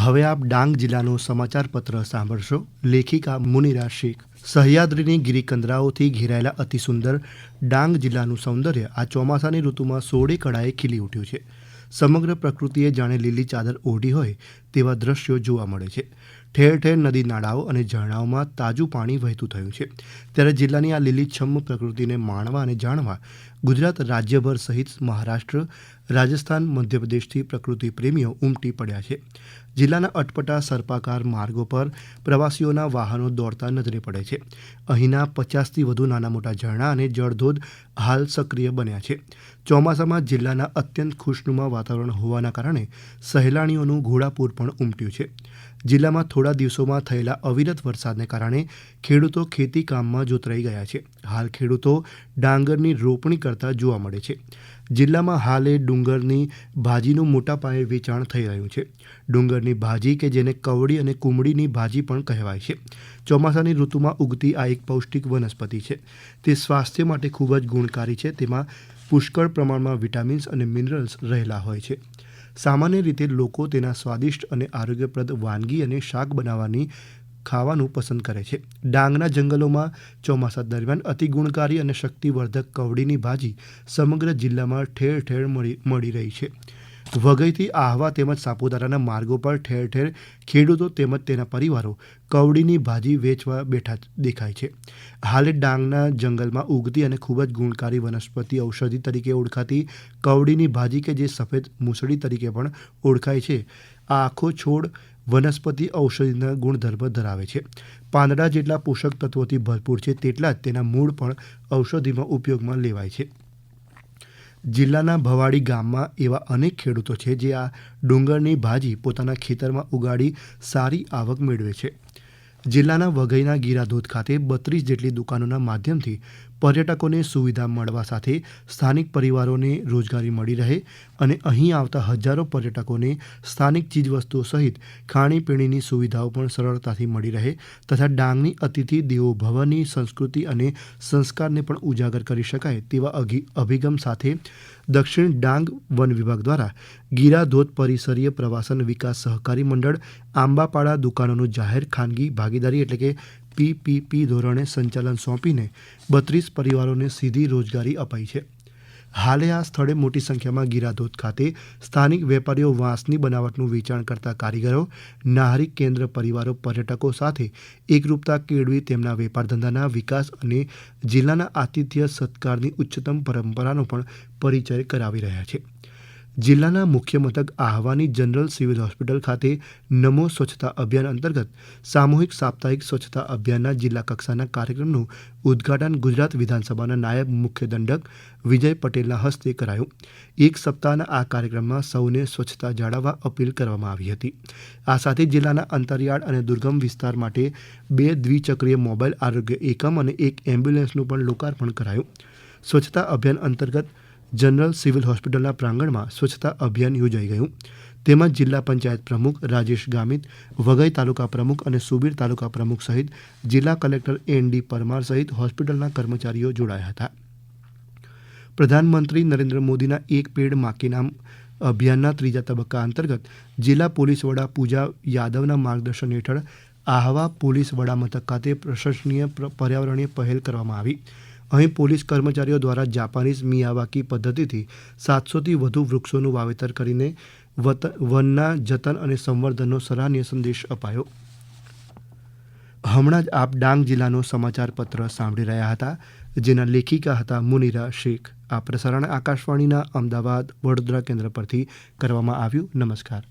હવે આપ ડાંગ જિલ્લાનું સમાચાર પત્ર સાંભળશો. લેખિકા મુનિરા શેખ. સહ્યાદ્રીની ગિરિકંદરાઓથી ઘેરાયેલા અતિસુંદર ડાંગ જિલ્લાનું સૌંદર્ય આ ચોમાસાની ઋતુમાં સોળે કળાએ ખીલી ઉઠ્યું છે. સમગ્ર પ્રકૃતિએ જાણે લીલી ચાદર ઓઢી હોય તેવા દ્રશ્યો જોવા મળે છે. ઠેર ઠેર નદી નાળાઓ અને ઝરણાઓમાં તાજું પાણી વહેતું થયું છે. ત્યારે જિલ્લાની આ લીલીછમ પ્રકૃતિને માણવા અને જાણવા ગુજરાત રાજ્યભર સહિત મહારાષ્ટ્ર, રાજસ્થાન, મધ્યપ્રદેશથી પ્રકૃતિ પ્રેમીઓ ઉમટી પડ્યા છે. જિલ્લાના અટપટા સર્પાકાર માર્ગો પર પ્રવાસીઓના વાહનો દોડતા નજરે પડે છે. અહીંના 50થી વધુ નાના મોટા ઝરણા અને જળધોધ હાલ સક્રિય બન્યા છે. ચોમાસામાં જિલ્લાના અત્યંત ખુશનુમા વાતાવરણ હોવાના કારણે સહેલાણીઓનું ઘોડાપૂર પણ ઉમટ્યું છે. જિલ્લામાં થોડા દિવસોમાં થયેલા અવિરત વરસાદને કારણે ખેડૂતો ખેતી કામમાં જોતરાઈ ગયા છે. હાલ ખેડૂતો ડાંગરની રોપણી કરતા જોવા મળે છે. જિલ્લામાં હાલે ડુંગરની ભાજીનું મોટા પાયે વેચાણ થઈ રહ્યું છે. ડુંગરની ભાજી કે જેને કવડી અને કુમળીની ભાજી પણ કહેવાય છે. ચોમાસાની ઋતુમાં ઉગતી આ એક પૌષ્ટિક વનસ્પતિ છે. તે સ્વાસ્થ્ય માટે ખૂબ જ ગુણકારી છે. તેમાં પુષ્કળ પ્રમાણમાં વિટામિન્સ અને મિનરલ્સ રહેલા હોય છે. સામાન્ય રીતે લોકો તેના સ્વાદિષ્ટ અને આરોગ્યપ્રદ વાનગી અને શાક બનાવવાની ખાવાનું પસંદ કરે છે. ડાંગના જંગલોમાં ચોમાસા દરમિયાન અતિ ગુણકારી અને શક્તિવર્ધક કવડીની ભાજી સમગ્ર જિલ્લામાં ઠેર ઠેર મળી રહી છે. વઘઈથી આહવા તેમજ સાપુતારાના માર્ગો પર ઠેર ઠેર ખેડૂતો તેમજ તેના પરિવારો કવડીની ભાજી વેચવા બેઠા દેખાય છે. હાલે ડાંગના જંગલમાં ઉગતી અને ખૂબ જ ગુણકારી વનસ્પતિ ઔષધિ તરીકે ઓળખાતી કવડીની ભાજી કે જે સફેદ મૂસળી તરીકે પણ ઓળખાય છે, આ આખો છોડ વનસ્પતિ ઔષધિના ગુણધર્મ ધરાવે છે. પાંદડા જેટલા પોષક તત્વોથી ભરપૂર છે તેટલા જ તેના મૂળ પણ ઔષધિમાં ઉપયોગમાં લેવાય છે. જિલ્લાના ભવાડી ગામમાં એવા અનેક ખેડૂતો છે જે આ ડુંગરની ભાજી પોતાના ખેતરમાં ઉગાડી સારી આવક મેળવે છે. જિલ્લાના વઘઈના ગીરાધોધ ખાતે 32 જેટલી દુકાનોના માધ્યમથી પર્યટકોને સુવિધા મળવા સાથે સ્થાનિક પરિવારોને રોજગારી મળી રહે અને અહીં આવતા હજારો પર્યટકોને સ્થાનિક ચીજવસ્તુઓ સહિત ખાણીપીણીની સુવિધાઓ પણ સરળતાથી મળી રહે તથા ડાંગની અતિથિ દેવો ભવની સંસ્કૃતિ અને સંસ્કારને પણ ઉજાગર કરી શકાય તેવા અભિગમ સાથે દક્ષિણ ડાંગ વન વિભાગ દ્વારા ગીરાધોધ પરિસરીય પ્રવાસન વિકાસ સહકારી મંડળ આંબાપાડા દુકાનોનું જાહેર ખાનગી ભાગીદારી એટલે કે PPP ધોરણે સંચાલન સોંપીને 32 પરિવારોને સીધી રોજગારી અપાઈ છે. હાલે આ સ્થળે મોટી સંખ્યામાં ગીરાધોધ ખાતે સ્થાનિક વેપારીઓ વાંસની બનાવટનું વેચાણ કરતા કારીગરો, નાહરી કેન્દ્ર પરિવારો પર્યટકો સાથે એકરૂપતા કેળવી તેમના વેપાર ધંધાના વિકાસ અને જિલ્લાના આતિથ્ય સત્કારની ઉચ્ચતમ પરંપરાનો પણ પરિચય કરાવી રહ્યા છે. જિલ્લાના મુખ્ય મથક આહવાની જનરલ સિવિલ હોસ્પિટલ ખાતે નમો સ્વચ્છતા અભિયાન અંતર્ગત સામૂહિક સાપ્તાહિક સ્વચ્છતા અભિયાનના જિલ્લા કક્ષાના કાર્યક્રમનું ઉદ્ઘાટન ગુજરાત વિધાનસભાના નાયબ મુખ્ય દંડક વિજય પટેલના હસ્તે કરાયું. એક સપ્તાહના આ કાર્યક્રમમાં સૌને સ્વચ્છતા જાળવવા અપીલ કરવામાં આવી હતી. આ સાથે જિલ્લાના અંતરિયાળ અને દુર્ગમ વિસ્તાર માટે 2 દ્વિચક્રીય મોબાઈલ આરોગ્ય એકમ અને 1 એમ્બ્યુલન્સનું પણ લોકાર્પણ કરાયું. સ્વચ્છતા અભિયાન અંતર્ગત જનરલ સિવિલ હોસ્પિટલના પ્રાંગણમાં સ્વચ્છતા અભિયાન યોજાઈ ગયું. તેમાં જિલ્લા પંચાયત પ્રમુખ રાજેશ ગામિત, વઘઈ તાલુકા પ્રમુખ અને સુબીર તાલુકા પ્રમુખ સહિત જિલ્લા કલેક્ટર ND પરમાર સહિત હોસ્પિટલના કર્મચારીઓ જોડાયા હતા. પ્રધાનમંત્રી નરેન્દ્ર મોદીના એક પેડ માં કે નામ અભિયાનના ત્રીજા તબક્કા અંતર્ગત જિલ્લા પોલીસ વડા પૂજા યાદવના માર્ગદર્શન હેઠળ આહવા પોલીસ વડા મથક ખાતે પ્રશંસનીય પર્યાવરણીય પહેલ કરવામાં આવી. અહીં પોલીસ કર્મચારીઓ દ્વારા જાપાનીઝ મિયાવાકી પદ્ધતિથી 700થી વધુ વૃક્ષોનું વાવેતર કરીને વનના જતન અને સંવર્ધનનો સરાહનીય સંદેશ અપાયો. હમણાં જ આપ ડાંગ જિલ્લાનો સમાચાર પત્ર સાંભળી રહ્યા હતા, જેના લેખિકા હતા મુનિરા શેખ. આ પ્રસારણ આકાશવાણીના અમદાવાદ વડોદરા કેન્દ્ર પરથી કરવામાં આવ્યું. નમસ્કાર.